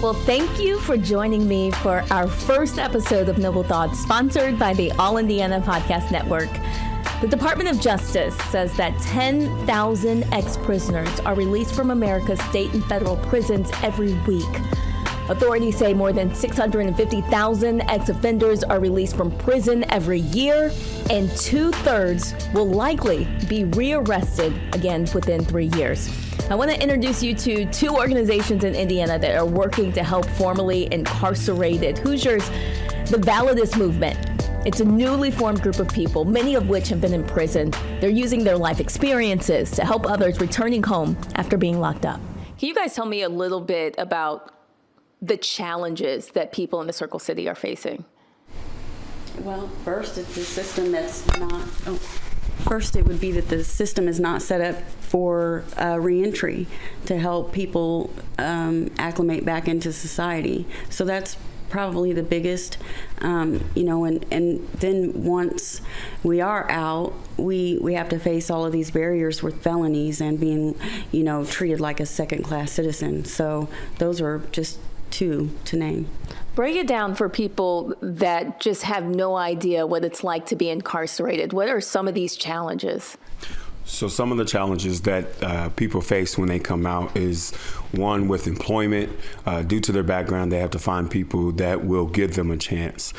Well, thank you for joining me for our first episode of Noble Thoughts, sponsored by the All Indiana Podcast Network. The Department of Justice says that 10,000 ex-prisoners are released from America's state and federal prisons every week. Authorities say more than 650,000 ex-offenders are released from prison every year, and 2/3 will likely be rearrested again within 3 years. I want to introduce you to two organizations in Indiana that are working to help formerly incarcerated Hoosiers, the Validus Movement. It's a newly formed group of people, many of which have been in prison. They're using their life experiences to help others returning home after being locked up. Can you guys tell me a little bit about the challenges that people in the Circle City are facing? Well, first, it's a system that's not... First, it would be that the system is not set up for reentry to help people acclimate back into society. So that's probably the biggest, and then once we are out, we have to face all of these barriers with felonies and being, treated like a second-class citizen. So those are just two to name. Break it down for people that just have no idea what it's like to be incarcerated. What are some of these challenges? So some of the challenges that people face when they come out is, one, with employment. Due to their background, they have to find people that will give them a chance.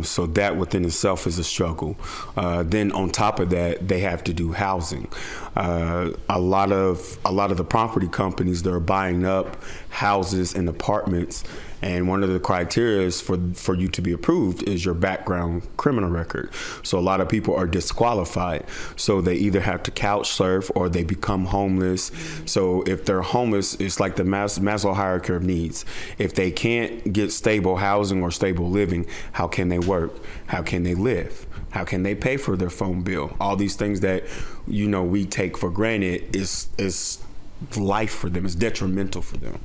So that within itself is a struggle. Then on top of that, they have to do housing. A lot of the property companies, they're buying up houses and apartments. And one of the criteria for you to be approved is your background criminal record. So a lot of people are disqualified. So they either have to couch surf or they become homeless. So if they're homeless, it's like the Maslow hierarchy of needs. If they can't get stable housing or stable living, how can they work? How can they live? How can they pay for their phone bill? All these things that, we take for granted is life for them. It's detrimental for them.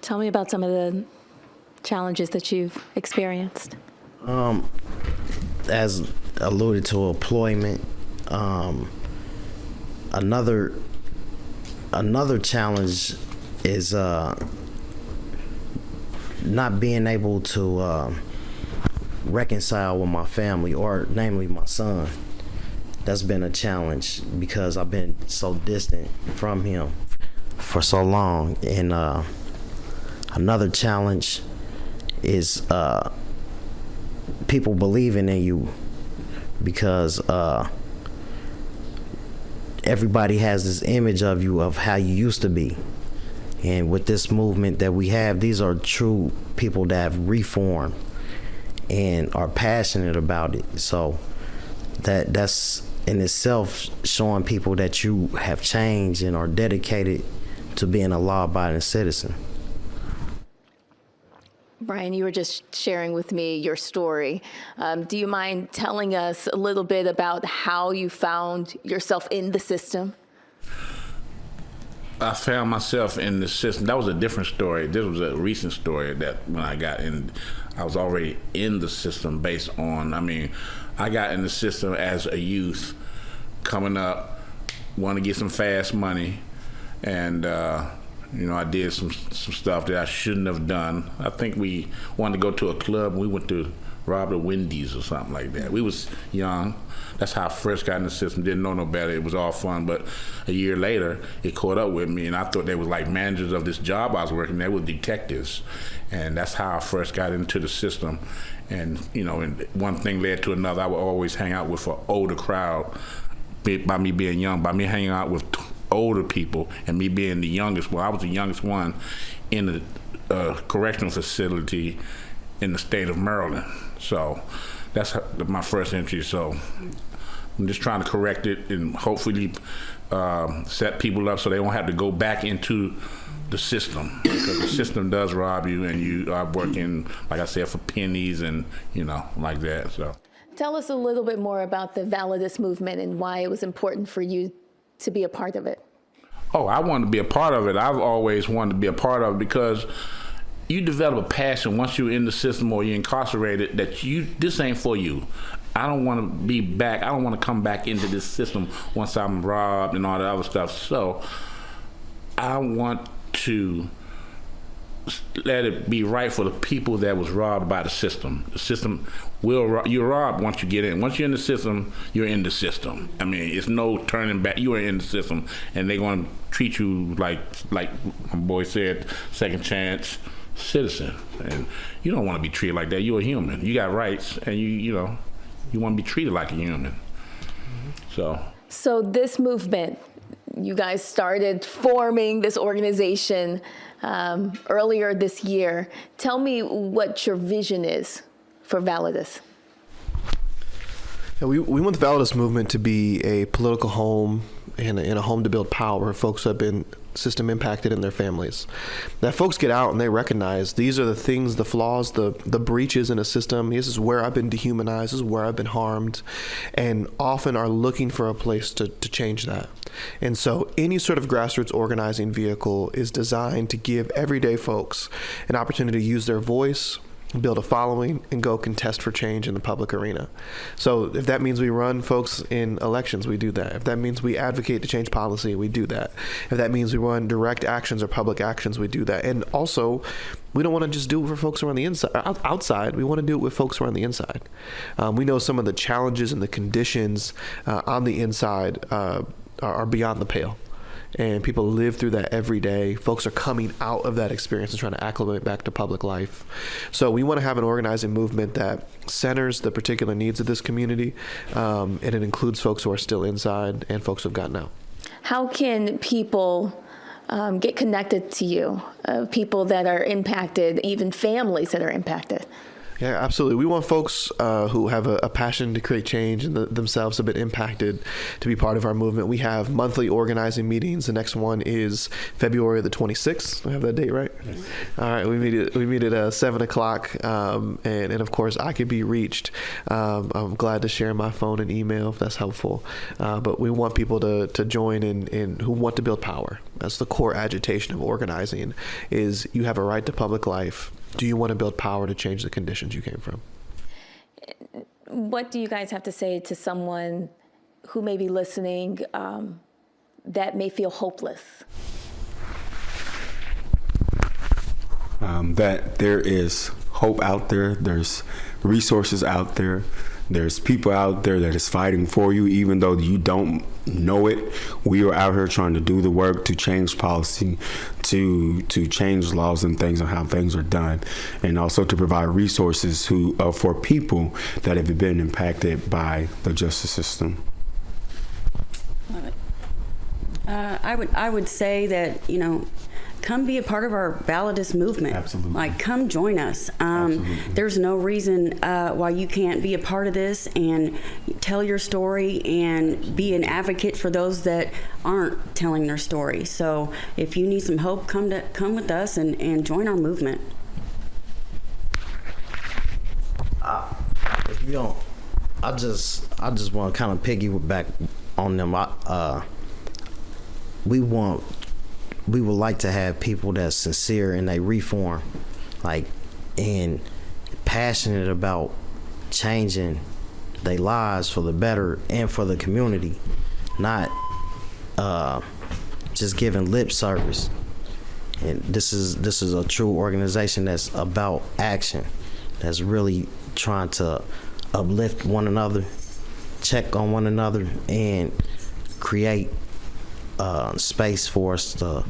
Tell me about some of the challenges that you've experienced. As alluded to, employment. Another challenge is not being able to reconcile with my family, or namely my son. That's been a challenge because I've been so distant from him for so long. And another challenge is people believing in you, because everybody has this image of you, of how you used to be. And with this movement that we have, these are true people that have reformed and are passionate about it. So that's in itself showing people that you have changed and are dedicated to being a law-abiding citizen. Brian, you were just sharing with me your story. Do you mind telling us a little bit about how you found yourself in the system? I found myself in the system. That was a different story. This was a recent story that when I got in, I was already in the system based on, I got in the system as a youth coming up, wanting to get some fast money, and I did some stuff that I shouldn't have done. I think we wanted to go to a club. We went to rob the Wendy's or something like that. We was young. That's how I first got in the system. Didn't know no better. It was all fun. But a year later, it caught up with me, and I thought they was like managers of this job I was working. They were detectives, and that's how I first got into the system. And and one thing led to another. I would always hang out with an older crowd. By me being young, by me hanging out with older people, and me being the youngest. Well, I was the youngest one in the correctional facility in the state of Maryland. So that's my first entry. So I'm just trying to correct it and hopefully set people up so they won't have to go back into the system, because the system does rob you, and you are working, like I said, for pennies and like that. So tell us a little bit more about the Validus Movement and why it was important for you to be a part of it. Oh, I wanted to be a part of it. I've always wanted to be a part of it, because you develop a passion once you're in the system or you're incarcerated that this ain't for you. I don't want to be back. I don't want to come back into this system once I'm robbed and all that other stuff. So I want to let it be right for the people that was robbed by the system. The system you're robbed once you get in. Once you're in the system, you're in the system. I mean, it's no turning back. You are in the system, and they're going to treat you like my boy said, second chance citizen. And you don't want to be treated like that. You're a human. You got rights, and you want to be treated like a human. So this movement, you guys started forming this organization earlier this year. Tell me what your vision is for Validus. Yeah, we want the Validus Movement to be a political home and a home to build power for folks who have been system impacted in their families. That folks get out and they recognize these are the things, the flaws, the breaches in a system. This is where I've been dehumanized. This is where I've been harmed, and often are looking for a place to change that. And so any sort of grassroots organizing vehicle is designed to give everyday folks an opportunity to use their voice, build a following, and go contest for change in the public arena. So if that means we run folks in elections, we do that. If that means we advocate to change policy, we do that. If that means we run direct actions or public actions, we do that. And also, we don't want to just do it for folks who are on the inside, outside. We want to do it with folks who are on the inside. We know some of the challenges and the conditions on the inside are beyond the pale. And people live through that every day. Folks are coming out of that experience and trying to acclimate back to public life. So we want to have an organizing movement that centers the particular needs of this community, and it includes folks who are still inside and folks who have gotten out. How can people get connected to you, people that are impacted, even families that are impacted? Yeah, absolutely. We want folks who have a passion to create change and themselves have been impacted to be part of our movement. We have monthly organizing meetings. The next one is February the 26th. I have that date right? Yes. All right. We meet at 7 o'clock. And of course, I can be reached. I'm glad to share my phone and email if that's helpful. But we want people to join in who want to build power. That's the core agitation of organizing, is you have a right to public life. Do you want to build power to change the conditions you came from? What do you guys have to say to someone who may be listening that may feel hopeless? That there is hope out there. There's resources out there. There's people out there that is fighting for you, even though you don't know it. We are out here trying to do the work to change policy, to change laws and things on how things are done, and also to provide resources for people that have been impacted by the justice system. Love it. I would say that, come be a part of our Validus movement. Absolutely. Like, come join us. There's no reason why you can't be a part of this and tell your story and be an advocate for those that aren't telling their story. So if you need some hope, come with us and join our movement. If you don't, I just want to kind of piggyback on them. We would like to have people that's sincere and they reform, and passionate about changing their lives for the better and for the community, not just giving lip service. And this is a true organization that's about action, that's really trying to uplift one another, check on one another, and create space for us to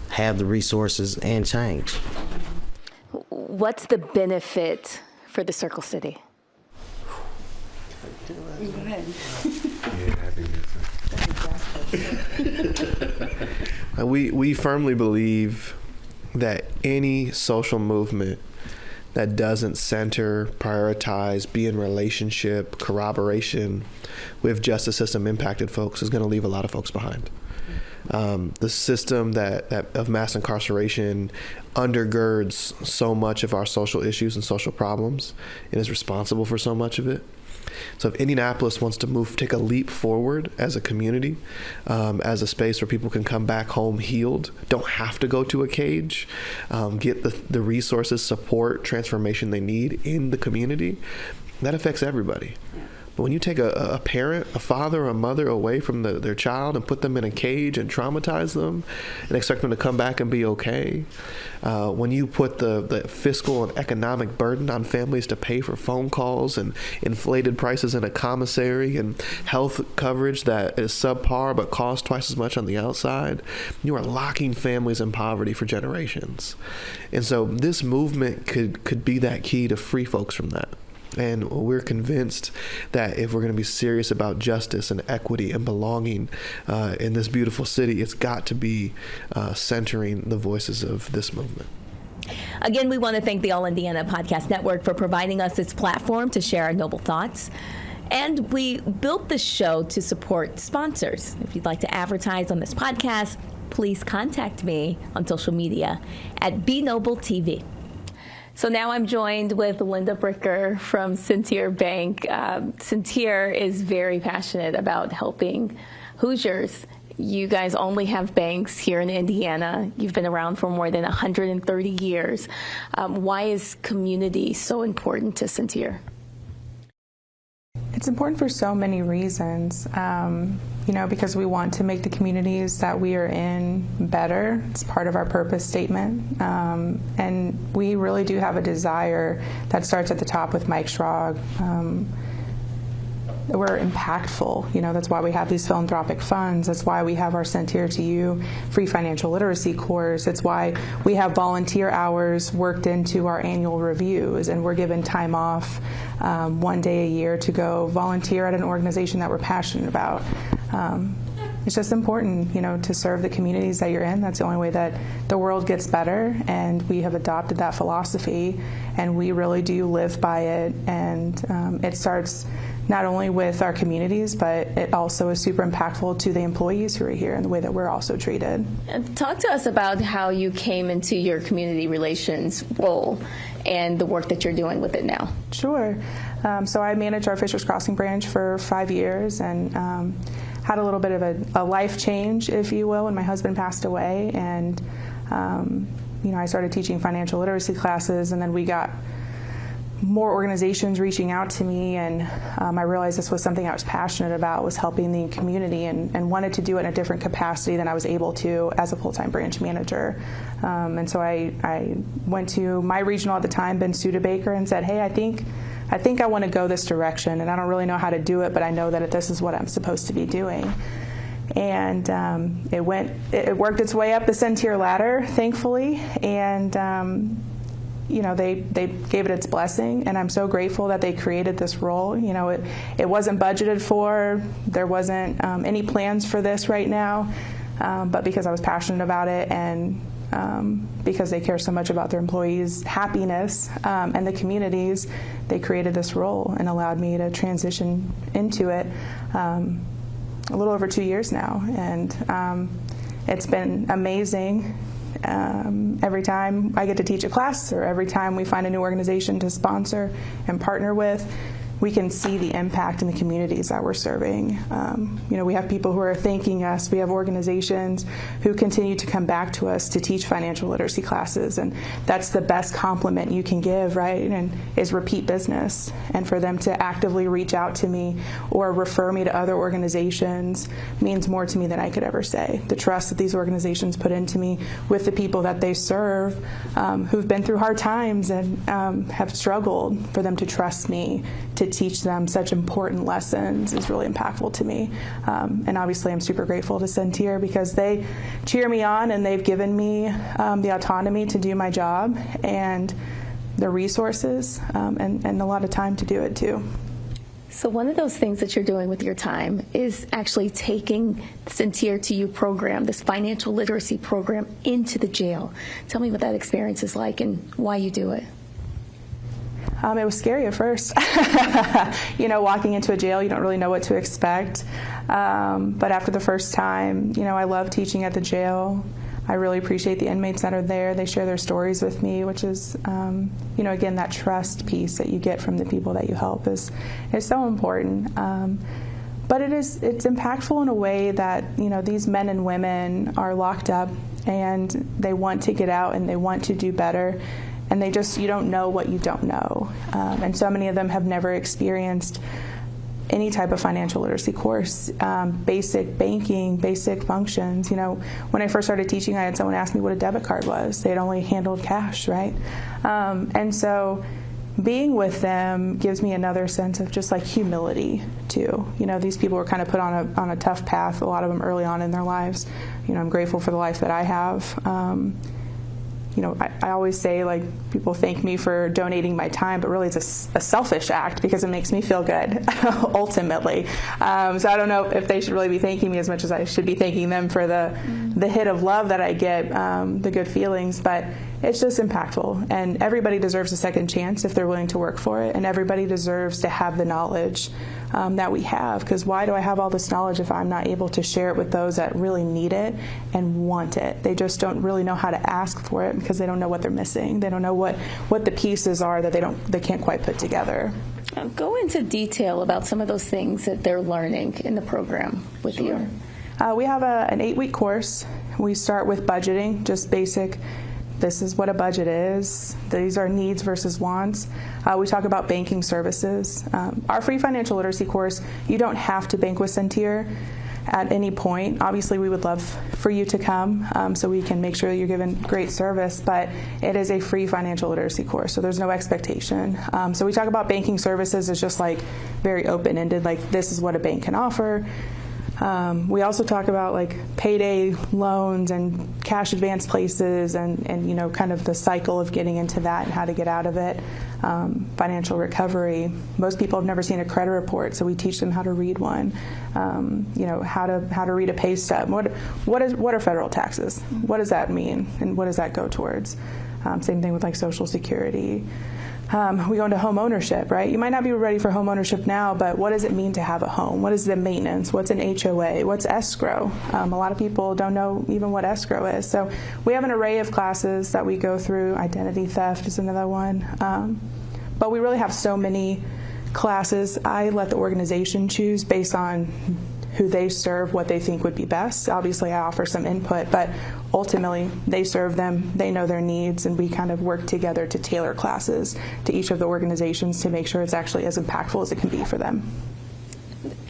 have the resources and change. What's the benefit for the Circle City? Go ahead. We firmly believe that any social movement that doesn't center, prioritize, be in relationship, corroboration with justice system impacted folks is going to leave a lot of folks behind. The system that of mass incarceration undergirds so much of our social issues and social problems and is responsible for so much of it. So if Indianapolis wants to take a leap forward as a community, as a space where people can come back home healed, don't have to go to a cage, get the resources, support, transformation they need in the community, that affects everybody. But when you take a parent, a father or a mother away from their child and put them in a cage and traumatize them and expect them to come back and be okay, when you put the fiscal and economic burden on families to pay for phone calls and inflated prices in a commissary and health coverage that is subpar but costs twice as much on the outside, you are locking families in poverty for generations. And so this movement could be that key to free folks from that. And we're convinced that if we're going to be serious about justice and equity and belonging in this beautiful city, it's got to be centering the voices of this movement. Again, we want to thank the All Indiana Podcast Network for providing us this platform to share our noble thoughts. And we built this show to support sponsors. If you'd like to advertise on this podcast, please contact me on social media at BeNobleTV. So now I'm joined with Linda Bricker from Centier Bank. Centier is very passionate about helping Hoosiers. You guys only have banks here in Indiana. You've been around for more than 130 years. Why is community so important to Centier? It's important for so many reasons, because we want to make the communities that we are in better. It's part of our purpose statement. And we really do have a desire that starts at the top with Mike Schrag. We're impactful. That's why we have these philanthropic funds. That's why we have our Centier to You free financial literacy course. It's why we have volunteer hours worked into our annual reviews, and we're given time off 1 day a year to go volunteer at an organization that we're passionate about. It's just important, to serve the communities that you're in. That's the only way that the world gets better, and we have adopted that philosophy, and we really do live by it. And it starts not only with our communities, but it also is super impactful to the employees who are here and the way that we're also treated. Talk to us about how you came into your community relations role and the work that you're doing with it now. Sure. So I managed our Fishers Crossing branch for 5 years, and had a little bit of a life change, if you will, when my husband passed away. And, I started teaching financial literacy classes, and then we got more organizations reaching out to me, and I realized this was something I was passionate about, was helping the community, and wanted to do it in a different capacity than I was able to as a full-time branch manager. And so I went to my regional at the time, Ben Studebaker, and said, hey, I think I want to go this direction, and I don't really know how to do it, but I know that this is what I'm supposed to be doing. And it worked its way up the Centier ladder, thankfully, and they gave it its blessing, and I'm so grateful that they created this role. It wasn't budgeted for. There wasn't any plans for this right now, but because I was passionate about it, and because they care so much about their employees' happiness and the communities, they created this role and allowed me to transition into it a little over 2 years now. And it's been amazing. Every time I get to teach a class, or every time we find a new organization to sponsor and partner with, we can see the impact in the communities that we're serving. We have people who are thanking us. We have organizations who continue to come back to us to teach financial literacy classes, and that's the best compliment you can give, right? And is repeat business. And for them to actively reach out to me or refer me to other organizations means more to me than I could ever say. The trust that these organizations put into me with the people that they serve, who've been through hard times and have struggled, for them to trust me to teach them such important lessons is really impactful to me. And obviously I'm super grateful to Centier, because they cheer me on, and they've given me the autonomy to do my job, and the resources, and a lot of time to do it too. So one of those things that you're doing with your time is actually taking the Centier to You program, this financial literacy program, into the jail. Tell me what that experience is like and why you do it. It was scary at first. Walking into a jail, you don't really know what to expect. But after the first time, I love teaching at the jail. I really appreciate the inmates that are there. They share their stories with me, which is, again, that trust piece that you get from the people that you help is so important. But it's impactful in a way that, these men and women are locked up, and they want to get out, and they want to do better. And you don't know what you don't know. And so many of them have never experienced any type of financial literacy course, basic banking, basic functions. When I first started teaching, I had someone ask me what a debit card was. They'd only handled cash, right? And so being with them gives me another sense of just like humility too. These people were kind of put on a tough path, a lot of them early on in their lives. I'm grateful for the life that I have. I always say, like, people thank me for donating my time, but really it's a selfish act because it makes me feel good, ultimately. So I don't know if they should really be thanking me as much as I should be thanking them for the hit of love that I get, the good feelings, but it's just impactful. And everybody deserves a second chance if they're willing to work for it, and everybody deserves to have the knowledge that we have, because why do I have all this knowledge if I'm not able to share it with those that really need it and want it? They just don't really know how to ask for it because they don't know what they're missing. They don't know what the pieces are that they can't quite put together. Go into detail about some of those things that they're learning in the program with you. We have an 8-week course. We start with budgeting, just basic. This is what a budget is. These are needs versus wants. We talk about banking services. Our free financial literacy course, you don't have to bank with Centier at any point. Obviously, we would love for you to come so we can make sure that you're given great service, but it is a free financial literacy course, so there's no expectation. So we talk about banking services as just like very open-ended, like this is what a bank can offer. We also talk about like payday loans and cash advance places and kind of the cycle of getting into that and how to get out of it. Financial recovery. Most people have never seen a credit report, so we teach them how to read one. How to read a pay stub. What are federal taxes? What does that mean, and what does that go towards? Same thing with like Social Security. We go into home ownership, right? You might not be ready for home ownership now, but what does it mean to have a home? What is the maintenance? What's an HOA? What's escrow? A lot of people don't know even what escrow is. So we have an array of classes that we go through. Identity theft is another one. But we really have so many classes. I let the organization choose based on who they serve, what they think would be best. Obviously, I offer some input, but ultimately, they serve them, they know their needs, and we kind of work together to tailor classes to each of the organizations to make sure it's actually as impactful as it can be for them.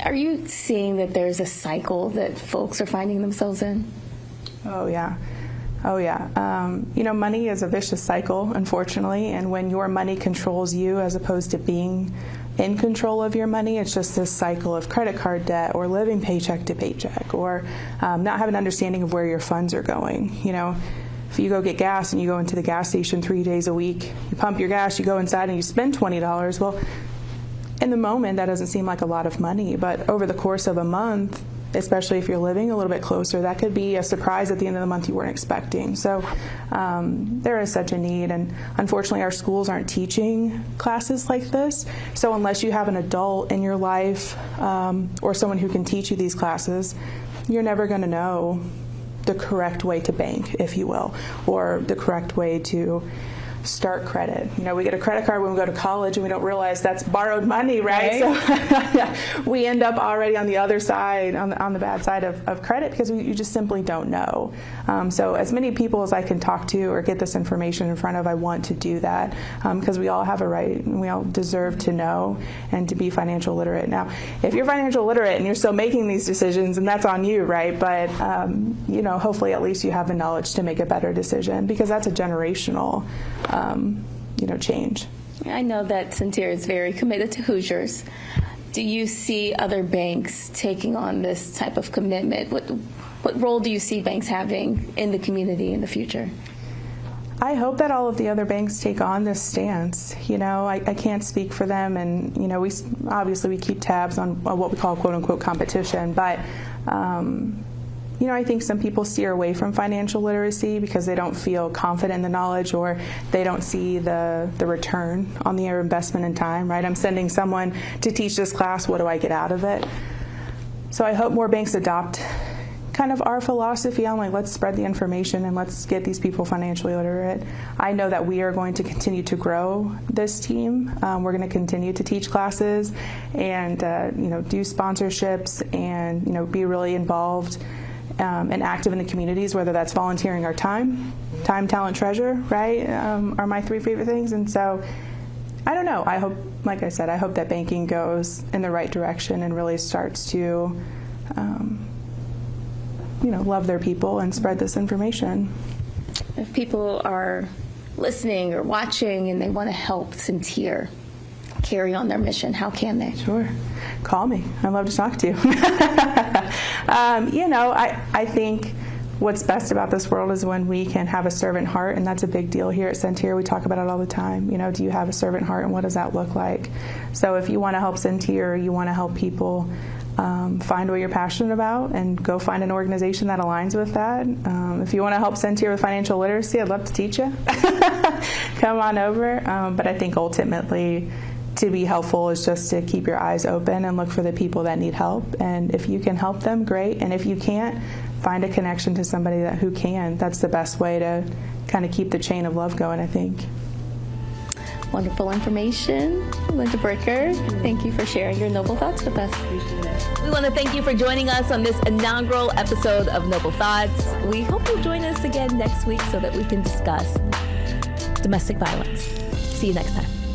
Are you seeing that there's a cycle that folks are finding themselves in? Oh, yeah. Money is a vicious cycle, unfortunately, and when your money controls you as opposed to being in control of your money, it's just this cycle of credit card debt or living paycheck to paycheck or not having an understanding of where your funds are going. If you go get gas and you go into the gas station 3 days a week, you pump your gas, you go inside and you spend $20. Well, in the moment, that doesn't seem like a lot of money, but over the course of a month, especially if you're living a little bit closer, that could be a surprise at the end of the month you weren't expecting. So there is such a need, and unfortunately our schools aren't teaching classes like this. So unless you have an adult in your life or someone who can teach you these classes, you're never going to know the correct way to bank, if you will, or the correct way to start credit. We get a credit card when we go to college and we don't realize that's borrowed money, right? So we end up already on the other side, on the bad side of credit because you just simply don't know. So as many people as I can talk to or get this information in front of, I want to do that because we all have a right and we all deserve to know and to be financial literate. Now, if you're financial literate and you're still making these decisions, and that's on you, right? But, hopefully at least you have the knowledge to make a better decision because that's a generational change. I know that Centier is very committed to Hoosiers. Do you see other banks taking on this type of commitment? What role do you see banks having in the community in the future? I hope that all of the other banks take on this stance. I can't speak for them, and we keep tabs on what we call quote unquote competition, but I think some people steer away from financial literacy because they don't feel confident in the knowledge or they don't see the return on their investment in time, right? I'm sending someone to teach this class. What do I get out of it? So I hope more banks adopt kind of our philosophy on let's spread the information and let's get these people financially literate. I know that we are going to continue to grow this team. We're going to continue to teach classes and do sponsorships and be really involved and active in the communities, whether that's volunteering our time, talent, treasure, right, are my 3 favorite things. And so I don't know. I hope, like I said, I hope that banking goes in the right direction and really starts to, love their people and spread this information. If people are listening or watching and they want to help Centier carry on their mission, how can they? Sure. Call me. I'd love to talk to you. I think what's best about this world is when we can have a servant heart, and that's a big deal here at Centier. We talk about it all the time. Do you have a servant heart, and what does that look like? So if you want to help Centier, you want to help people, find what you're passionate about and go find an organization that aligns with that. If you want to help Centier with financial literacy, I'd love to teach you. Come on over. But I think ultimately to be helpful is just to keep your eyes open and look for the people that need help. And if you can help them, great. And if you can't, find a connection to somebody who can. That's the best way to kind of keep the chain of love going, I think. Wonderful information. Linda Bricker, thank you for sharing your noble thoughts with us. We want to thank you for joining us on this inaugural episode of Noble Thoughts. We hope you'll join us again next week so that we can discuss domestic violence. See you next time.